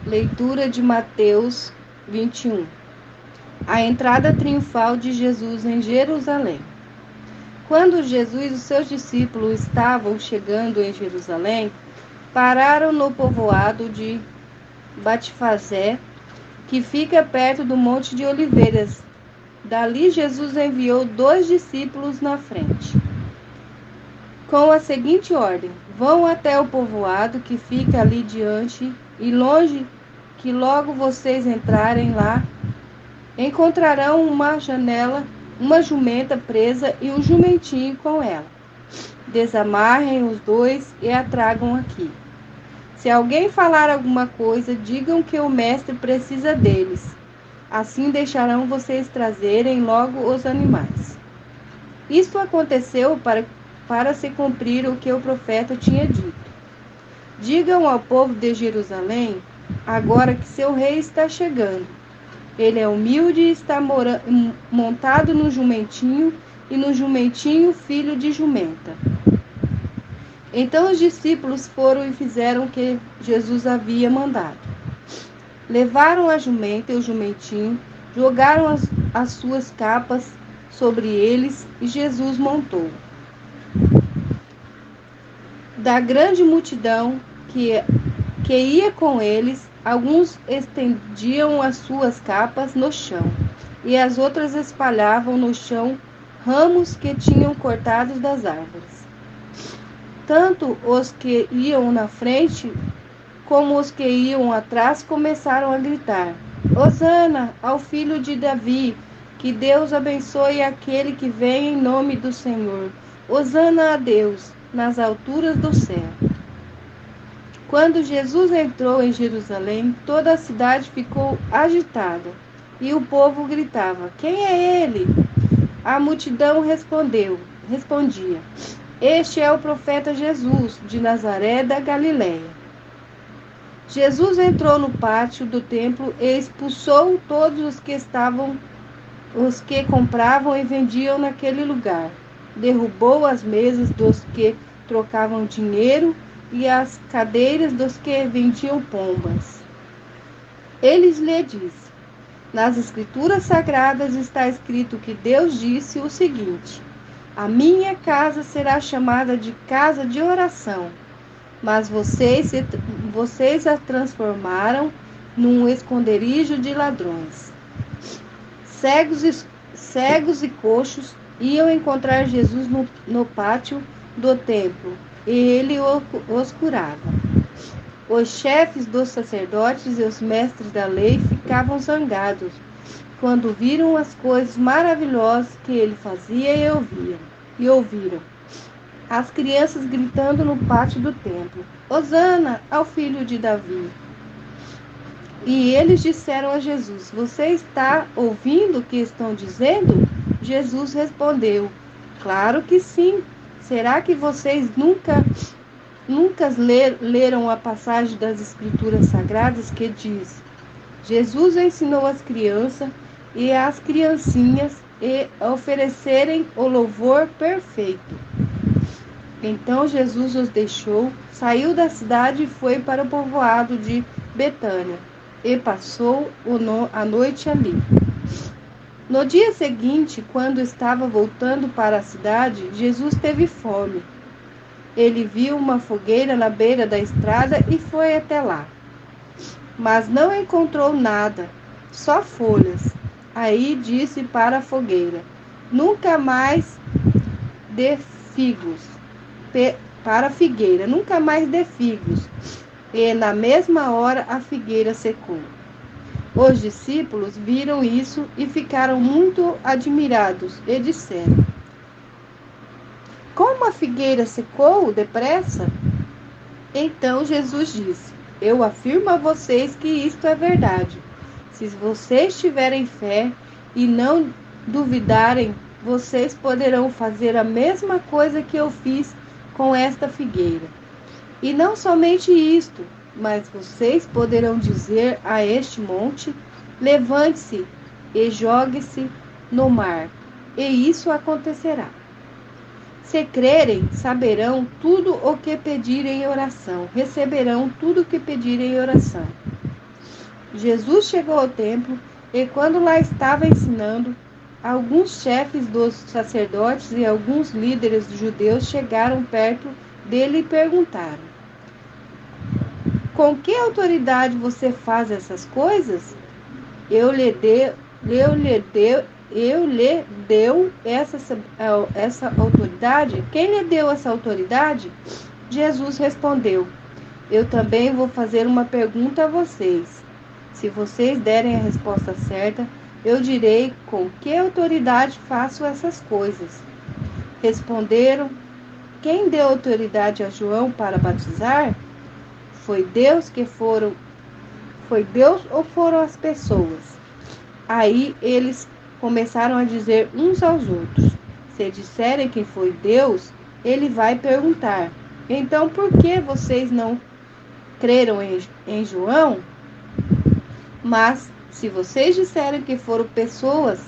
Leitura de Mateus 21. A entrada triunfal de Jesus em Jerusalém. Quando Jesus e os seus discípulos estavam chegando em Jerusalém, pararam no povoado de Batfazé, que fica perto do Monte de Oliveiras. Dali Jesus enviou 2 discípulos na frente, com a seguinte ordem: vão até o povoado que fica ali diante, e longe que logo vocês entrarem lá, encontrarão uma jumenta presa e um jumentinho com ela. Desamarrem os 2 e a tragam aqui. Se alguém falar alguma coisa, digam que o mestre precisa deles. Assim deixarão vocês trazerem logo os animais. Isto aconteceu para se cumprir o que o profeta tinha dito. Digam ao povo de Jerusalém, agora que seu rei está chegando. Ele é humilde e está montado no jumentinho, e no jumentinho filho de jumenta. Então os discípulos foram e fizeram o que Jesus havia mandado. Levaram a jumenta e o jumentinho, jogaram as suas capas sobre eles, e Jesus montou. Da grande multidão que ia com eles, alguns estendiam as suas capas no chão, e as outras espalhavam no chão ramos que tinham cortados das árvores. Tanto os que iam na frente como os que iam atrás começaram a gritar: Hosana ao filho de Davi, que Deus abençoe aquele que vem em nome do Senhor. Hosana a Deus nas alturas do céu. Quando Jesus entrou em Jerusalém, toda a cidade ficou agitada, e o povo gritava: Quem é ele? A multidão respondia: Este é o profeta Jesus, de Nazaré da Galileia. Jesus entrou no pátio do templo e expulsou todos os que compravam e vendiam naquele lugar. Derrubou as mesas dos que trocavam dinheiro e as cadeiras dos que vendiam pombas. Ele lhe disse: Nas Escrituras Sagradas está escrito que Deus disse o seguinte: A minha casa será chamada de casa de oração, mas vocês a transformaram num esconderijo de ladrões. Cegos e coxos iam encontrar Jesus no pátio do templo, e ele os curava. Os chefes dos sacerdotes e os mestres da lei ficavam zangados quando viram as coisas maravilhosas que ele fazia e ouviram as crianças gritando no pátio do templo: Hosana ao filho de Davi. E eles disseram a Jesus: Você está ouvindo o que estão dizendo? Jesus respondeu: Claro que sim. Será que vocês nunca leram a passagem das Escrituras Sagradas que diz: Jesus ensinou as crianças e as criancinhas a oferecerem o louvor perfeito. Então Jesus os deixou, saiu da cidade e foi para o povoado de Betânia, e passou a noite ali. No dia seguinte, quando estava voltando para a cidade, Jesus teve fome. Ele viu uma fogueira na beira da estrada e foi até lá. Mas não encontrou nada, só folhas. Aí disse para a fogueira: Nunca mais dê figos. Para a figueira, nunca mais dê figos. E na mesma hora a figueira secou. Os discípulos viram isso e ficaram muito admirados e disseram: Como a figueira secou depressa? Então Jesus disse: Eu afirmo a vocês que isto é verdade. Se vocês tiverem fé e não duvidarem, vocês poderão fazer a mesma coisa que eu fiz com esta figueira. E não somente isto, mas vocês poderão dizer a este monte: Levante-se e jogue-se no mar, e isso acontecerá. Se crerem, saberão tudo o que pedirem em oração, receberão tudo o que pedirem em oração. Jesus chegou ao templo e, quando lá estava ensinando, alguns chefes dos sacerdotes e alguns líderes judeus chegaram perto dele e perguntaram: com que autoridade você faz essas coisas? Eu lhe deu, eu lhe deu essa autoridade? Quem lhe deu essa autoridade? Jesus respondeu: eu também vou fazer uma pergunta a vocês. Se vocês derem a resposta certa, eu direi com que autoridade faço essas coisas. Responderam: quem deu autoridade a João para batizar? Foi Deus ou foram as pessoas? Aí eles começaram a dizer uns aos outros: se disserem que foi Deus, ele vai perguntar: então por que vocês não creram em João? Mas se vocês disserem que foram pessoas,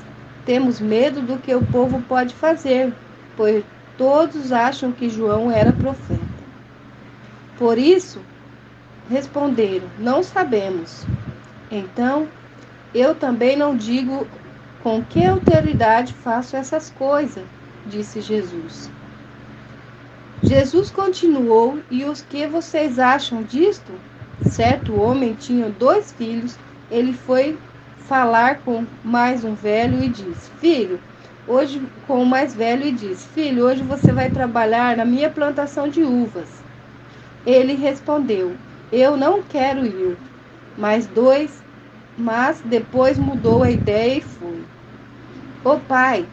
temos medo do que o povo pode fazer, pois todos acham que João era profeta. Por isso, responderam: não sabemos. Então, eu também não digo com que autoridade faço essas coisas, disse Jesus. Jesus continuou: e os que vocês acham disto? Certo homem tinha 2 filhos. Ele foi falar com mais um velho e disse: filho, hoje com o mais velho e disse: filho, hoje você vai trabalhar na minha plantação de uvas. Ele respondeu: eu não quero ir. Mas depois mudou a ideia e foi. O pai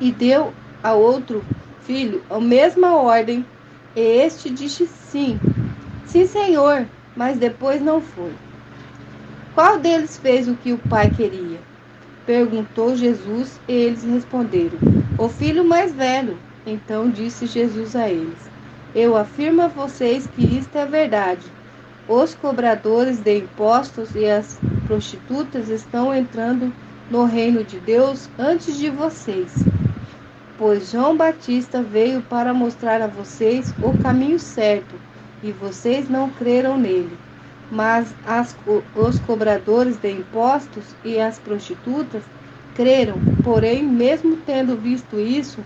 e deu ao outro filho a mesma ordem, e este disse sim, senhor, mas depois não foi. Qual deles fez o que o pai queria? Perguntou Jesus, e eles responderam: o filho mais velho. Então disse Jesus a eles: eu afirmo a vocês que isto é verdade. Os cobradores de impostos e as prostitutas estão entrando no reino de Deus antes de vocês. Pois João Batista veio para mostrar a vocês o caminho certo, e vocês não creram nele. Mas os cobradores de impostos e as prostitutas creram. Porém, mesmo tendo visto isso,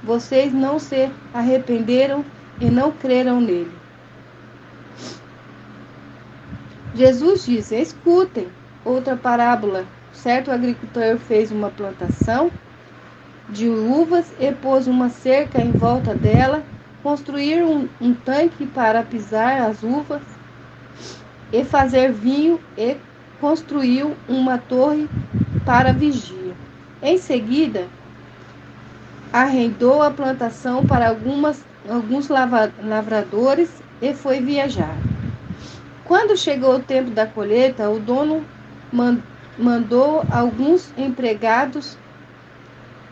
vocês não se arrependeram e não creram nele. Jesus disse: escutem outra parábola. Certo agricultor fez uma plantação de uvas e pôs uma cerca em volta dela, construiu um tanque para pisar as uvas e fazer vinho, e construiu uma torre para vigia. Em seguida, arrendou a plantação para alguns lavradores e foi viajar. Quando chegou o tempo da colheita, o dono mandou alguns empregados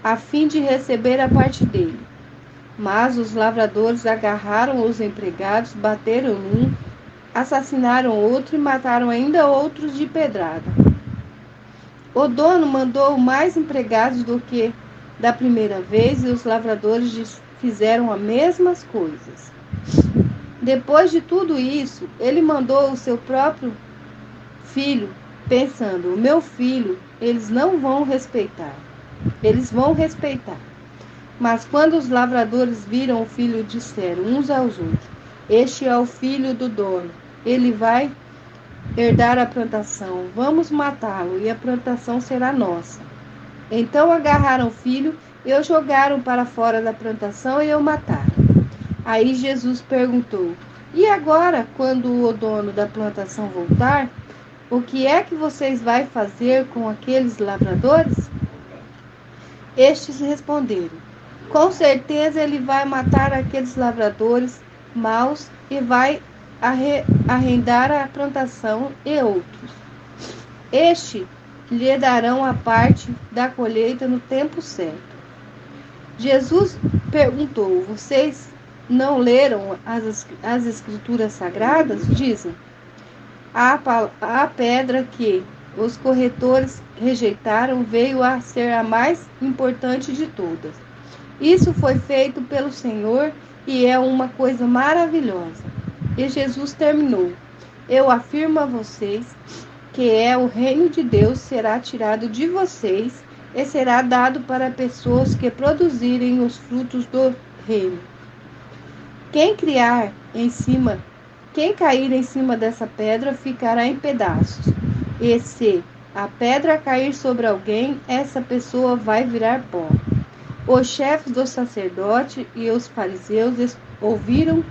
a fim de receber a parte dele. Mas os lavradores agarraram os empregados, bateram um, assassinaram outro e mataram ainda outros de pedrada. O dono mandou mais empregados do que da primeira vez, e os lavradores fizeram as mesmas coisas. Depois de tudo isso, ele mandou o seu próprio filho, pensando: o meu filho, eles vão respeitar. Mas quando os lavradores viram o filho, disseram uns aos outros: este é o filho do dono, ele vai herdar a plantação, vamos matá-lo e a plantação será nossa. Então agarraram o filho e o jogaram para fora da plantação e o mataram. Aí Jesus perguntou: e agora, quando o dono da plantação voltar, o que é que vocês vão fazer com aqueles lavradores? Estes responderam: com certeza ele vai matar aqueles lavradores maus e vai arrendar a plantação e outros. Este lhe darão a parte da colheita no tempo certo. Jesus perguntou: vocês não leram as escrituras sagradas? Dizem: a pedra que os corretores rejeitaram veio a ser a mais importante de todas. Isso foi feito pelo Senhor e é uma coisa maravilhosa. E Jesus terminou: eu afirmo a vocês que é o reino de Deus, será tirado de vocês e será dado para pessoas que produzirem os frutos do reino. Quem cair em cima dessa pedra ficará em pedaços. E se a pedra cair sobre alguém, essa pessoa vai virar pó. Os chefes dos sacerdotes e os fariseus ouviram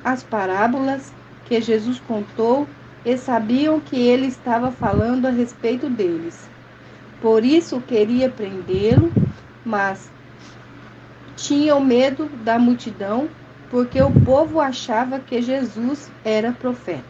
as parábolas que Jesus contou e sabiam que ele estava falando a respeito deles. Por isso queria prendê-lo, mas tinham medo da multidão, porque o povo achava que Jesus era profeta.